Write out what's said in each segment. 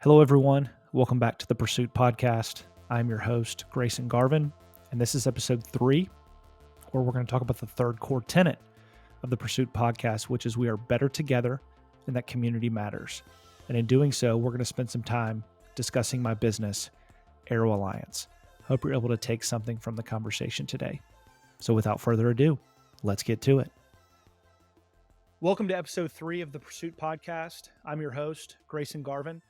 Hello, everyone. Welcome back to the Pursuit Podcast. I'm your host, Grayson Garvin, and this is episode 3, where we're going to talk about the third core tenet of the Pursuit Podcast, which is we are better together and that community matters. And in doing so, we're going to spend some time discussing my business, Aero Alliance. Hope you're able to take something from the conversation today. So without further ado, let's get to it. Welcome to episode 3 of the Pursuit Podcast. I'm your host, Grayson Garvin.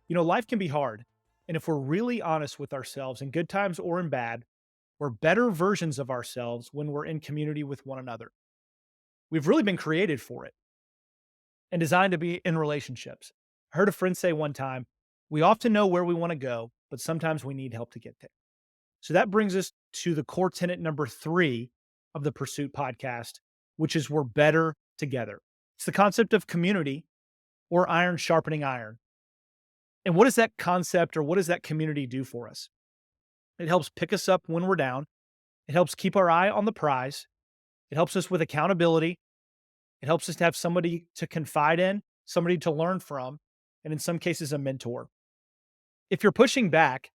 You know, life can be hard. And if we're really honest with ourselves in good times or in bad, we're better versions of ourselves when we're in community with one another. We've really been created for it and designed to be in relationships. I heard a friend say one time, we often know where we want to go, but sometimes we need help to get there. So that brings us to the core tenet number 3 of the Pursuit Podcast, which is we're better together. It's the concept of community or iron sharpening iron. And what does that concept or what does that community do for us? It helps pick us up when we're down. It helps keep our eye on the prize. It helps us with accountability. It helps us to have somebody to confide in, somebody to learn from, and in some cases, a mentor. If you're pushing back,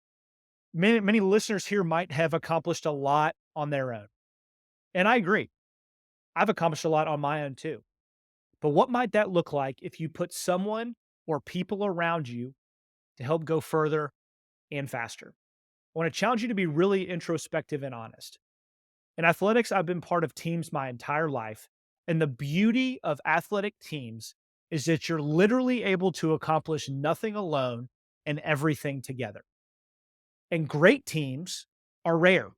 many listeners here might have accomplished a lot on their own. And I agree. I've accomplished a lot on my own too. But what might that look like if you put someone or people around you to help go further and faster? I want to challenge you to be really introspective and honest. In athletics, I've been part of teams my entire life. And the beauty of athletic teams is that you're literally able to accomplish nothing alone and everything together. And great teams are rare.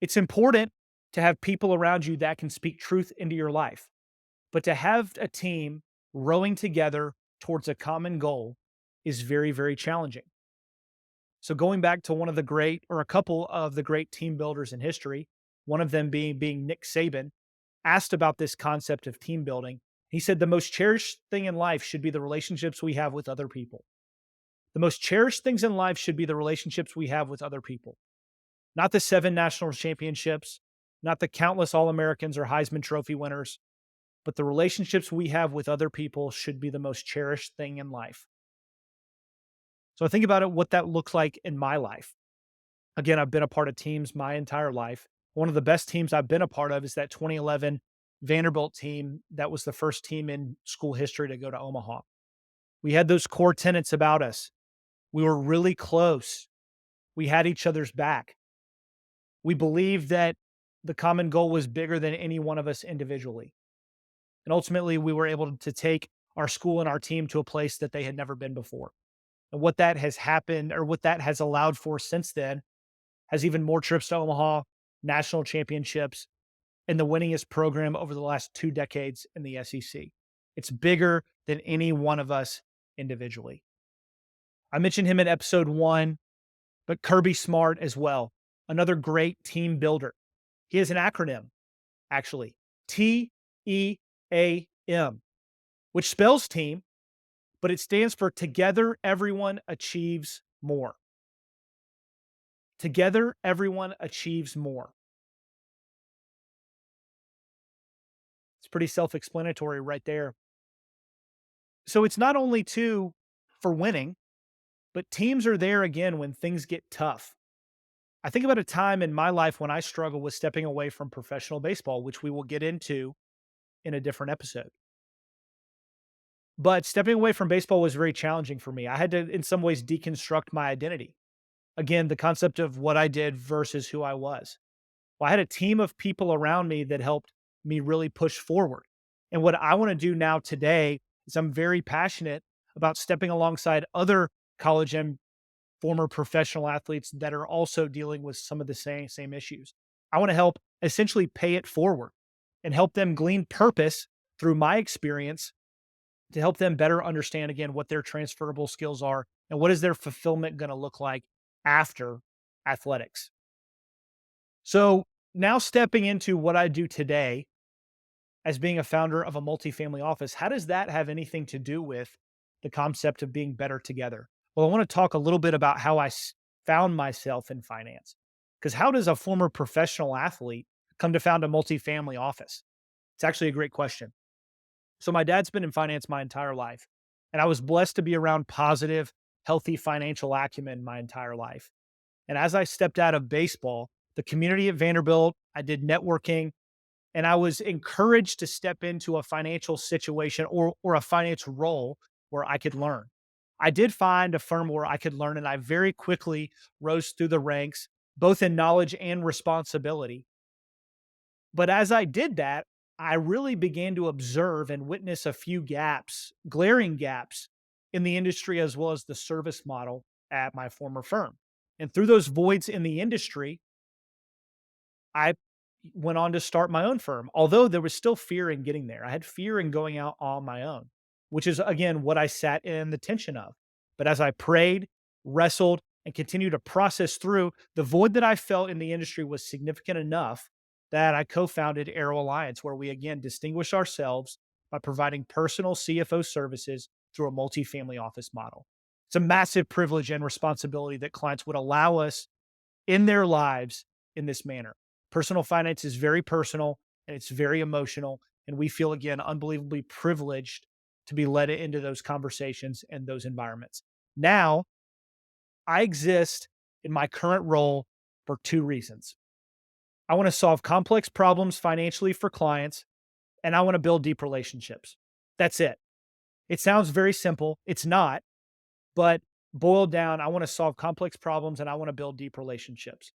It's important to have people around you that can speak truth into your life. But to have a team rowing together towards a common goal is very, very challenging. So going back to one of the great, or a couple of the great team builders in history, one of them being Nick Saban, asked about this concept of team building. He said, the most cherished thing in life should be the relationships we have with other people. The most cherished things in life should be the relationships we have with other people. Not the 7 national championships, not the countless All-Americans or Heisman Trophy winners, but the relationships we have with other people should be the most cherished thing in life. So I think about it, what that looks like in my life. Again, I've been a part of teams my entire life. One of the best teams I've been a part of is that 2011 Vanderbilt team. That was the first team in school history to go to Omaha. We had those core tenets about us. We were really close. We had each other's back. We believed that the common goal was bigger than any one of us individually. And ultimately, we were able to take our school and our team to a place that they had never been before. And what that has happened, or what that has allowed for since then, has even more trips to Omaha, national championships, and the winningest program over the last 2 decades in the SEC. It's bigger than any one of us individually. I mentioned him in episode 1, but Kirby Smart as well, another great team builder. He has an acronym, actually, TEAM, which spells team, but it stands for Together Everyone Achieves More. Together, everyone achieves more. It's pretty self-explanatory right there. So it's not only for winning, but teams are there again when things get tough. I think about a time in my life when I struggled with stepping away from professional baseball, which we will get into in a different episode. But stepping away from baseball was very challenging for me. I had to, in some ways, deconstruct my identity. Again, the concept of what I did versus who I was. Well, I had a team of people around me that helped me really push forward. And what I want to do now today is I'm very passionate about stepping alongside other college and former professional athletes that are also dealing with some of the same issues. I want to help essentially pay it forward and help them glean purpose through my experience to help them better understand, again, what their transferable skills are and what is their fulfillment going to look like after athletics. So now stepping into what I do today as being a founder of a multifamily office, how does that have anything to do with the concept of being better together? Well, I want to talk a little bit about how I found myself in finance. Because how does a former professional athlete come to found a multifamily office? It's actually a great question. So my dad's been in finance my entire life. And I was blessed to be around positive, healthy financial acumen my entire life. And as I stepped out of baseball, the community at Vanderbilt, I did networking, and I was encouraged to step into a financial situation or a financial role where I could learn. I did find a firm where I could learn, and I very quickly rose through the ranks, both in knowledge and responsibility. But as I did that, I really began to observe and witness a few gaps, glaring gaps in the industry as well as the service model at my former firm. And through those voids in the industry, I went on to start my own firm, although there was still fear in getting there. I had fear in going out on my own, which is again what I sat in the tension of. But as I prayed, wrestled, and continued to process through, the void that I felt in the industry was significant enough that I co founded Arrow Alliance, where we again distinguish ourselves by providing personal CFO services through a multifamily office model. It's a massive privilege and responsibility that clients would allow us in their lives in this manner. Personal finance is very personal and it's very emotional. And we feel, again, unbelievably privileged to be led into those conversations and those environments. Now, I exist in my current role for two reasons. I want to solve complex problems financially for clients, and I want to build deep relationships. That's it. It sounds very simple. It's not, but boiled down, I want to solve complex problems and I want to build deep relationships.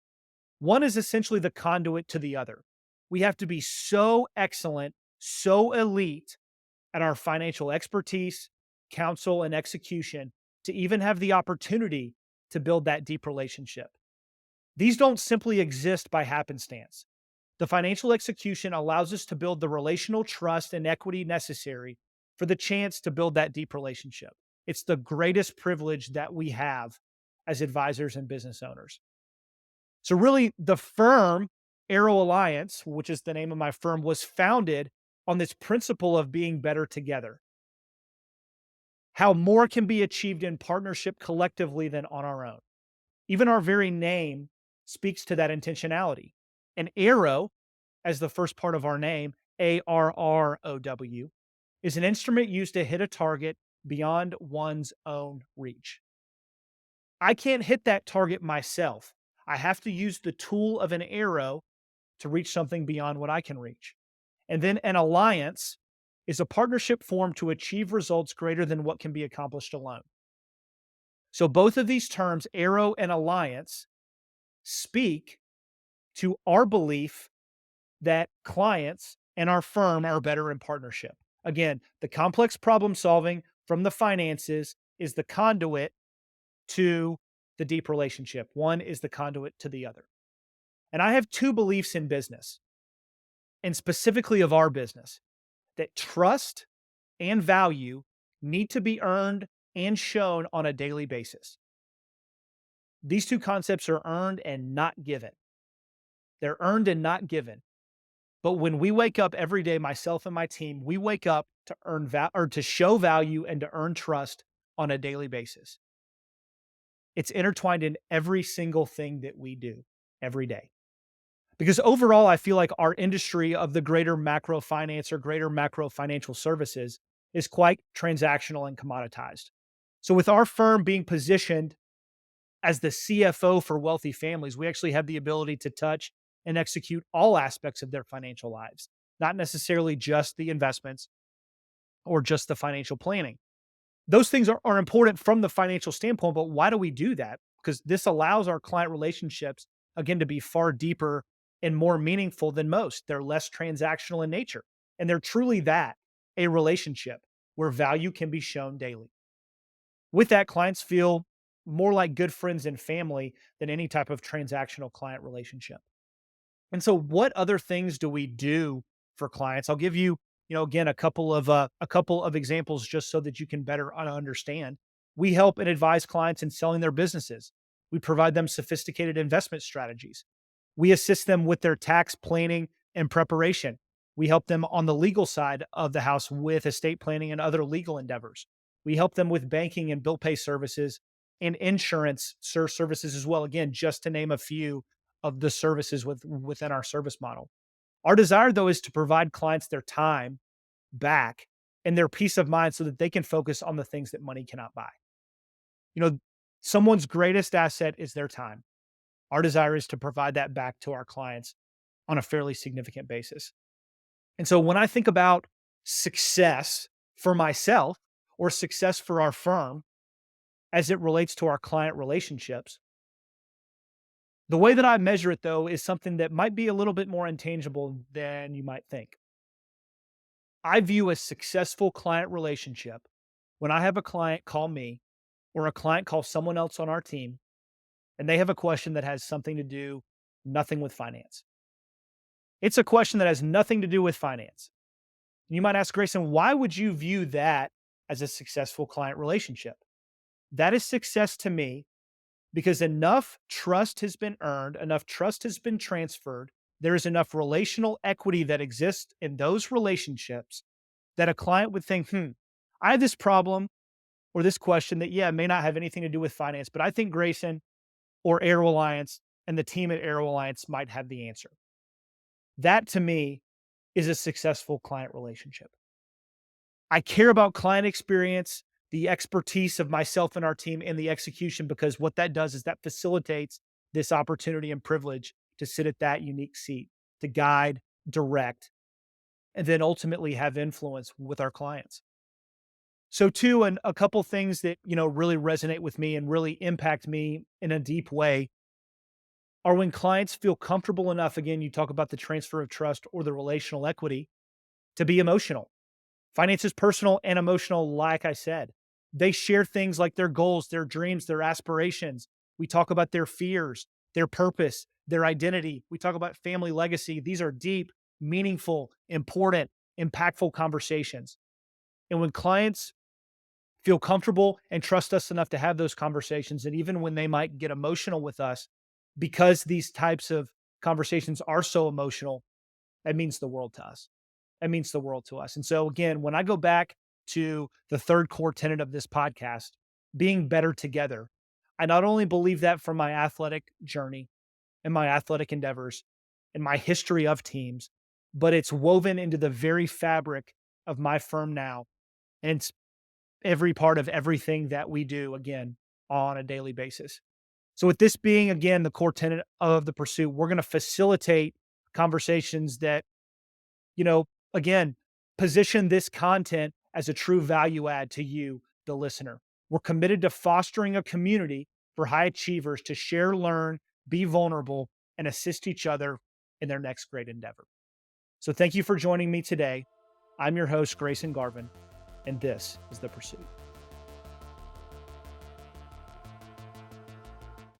One is essentially the conduit to the other. We have to be so excellent, so elite at our financial expertise, counsel, and execution to even have the opportunity to build that deep relationship. These don't simply exist by happenstance. The financial execution allows us to build the relational trust and equity necessary for the chance to build that deep relationship. It's the greatest privilege that we have as advisors and business owners. So really the firm Arrow Alliance, which is the name of my firm, was founded on this principle of being better together. How more can be achieved in partnership collectively than on our own. Even our very name speaks to that intentionality. An arrow, as the first part of our name, ARROW, is an instrument used to hit a target beyond one's own reach. I can't hit that target myself. I have to use the tool of an arrow to reach something beyond what I can reach. And then an alliance is a partnership formed to achieve results greater than what can be accomplished alone. So both of these terms, arrow and alliance, speak to our belief that clients and our firm are better in partnership. Again, the complex problem solving from the finances is the conduit to the deep relationship. One is the conduit to the other. And I have two beliefs in business, and specifically of our business, that trust and value need to be earned and shown on a daily basis. These two concepts are earned and not given. They're earned and not given. But when we wake up every day, myself and my team, we wake up to earn or to show value and to earn trust on a daily basis. It's intertwined in every single thing that we do every day. Because overall, I feel like our industry of the greater macro finance or greater macro financial services is quite transactional and commoditized. So with our firm being positioned as the CFO for wealthy families, we actually have the ability to touch and execute all aspects of their financial lives, not necessarily just the investments or just the financial planning. Those things are important from the financial standpoint, but why do we do that? Because this allows our client relationships, again, to be far deeper and more meaningful than most. They're less transactional in nature, and they're truly that, a relationship where value can be shown daily. With that, clients feel more like good friends and family than any type of transactional client relationship. And so what other things do we do for clients? I'll give you, again, a couple of examples just so that you can better understand. We help and advise clients in selling their businesses. We provide them sophisticated investment strategies. We assist them with their tax planning and preparation. We help them on the legal side of the house with estate planning and other legal endeavors. We help them with banking and bill pay services and insurance services as well. Again, just to name a few of the services within our service model. Our desire, though, is to provide clients their time back and their peace of mind so that they can focus on the things that money cannot buy. You know, someone's greatest asset is their time. Our desire is to provide that back to our clients on a fairly significant basis. And so when I think about success for myself or success for our firm as it relates to our client relationships, the way that I measure it though is something that might be a little bit more intangible than you might think. I view a successful client relationship when I have a client call me or a client call someone else on our team and they have a question that has something to do nothing with finance. It's a question that has nothing to do with finance. You might ask, Grayson, why would you view that as a successful client relationship? That is success to me because enough trust has been earned, enough trust has been transferred. There is enough relational equity that exists in those relationships that a client would think, I have this problem or this question that, yeah, may not have anything to do with finance, but I think Grayson or Aero Alliance and the team at Aero Alliance might have the answer. That to me is a successful client relationship. I care about client experience, the expertise of myself and our team, and the execution, because what that does is that facilitates this opportunity and privilege to sit at that unique seat, to guide, direct, and then ultimately have influence with our clients. So too, and a couple things that, really resonate with me and really impact me in a deep way are when clients feel comfortable enough. Again, you talk about the transfer of trust or the relational equity to be emotional. Finance is personal and emotional, like I said. They share things like their goals, their dreams, their aspirations. We talk about their fears, their purpose, their identity. We talk about family legacy. These are deep, meaningful, important, impactful conversations. And when clients feel comfortable and trust us enough to have those conversations, and even when they might get emotional with us, because these types of conversations are so emotional, that means the world to us. That means the world to us. And so, again, when I go back to the third core tenet of this podcast, being better together, I not only believe that from my athletic journey and my athletic endeavors and my history of teams, but it's woven into the very fabric of my firm now. And it's every part of everything that we do, again, on a daily basis. So, with this being, again, the core tenet of the pursuit, we're going to facilitate conversations that, you know, again, position this content as a true value add to you, the listener. We're committed to fostering a community for high achievers to share, learn, be vulnerable, and assist each other in their next great endeavor. So, thank you for joining me today. I'm your host, Grayson Garvin, and this is The Pursuit.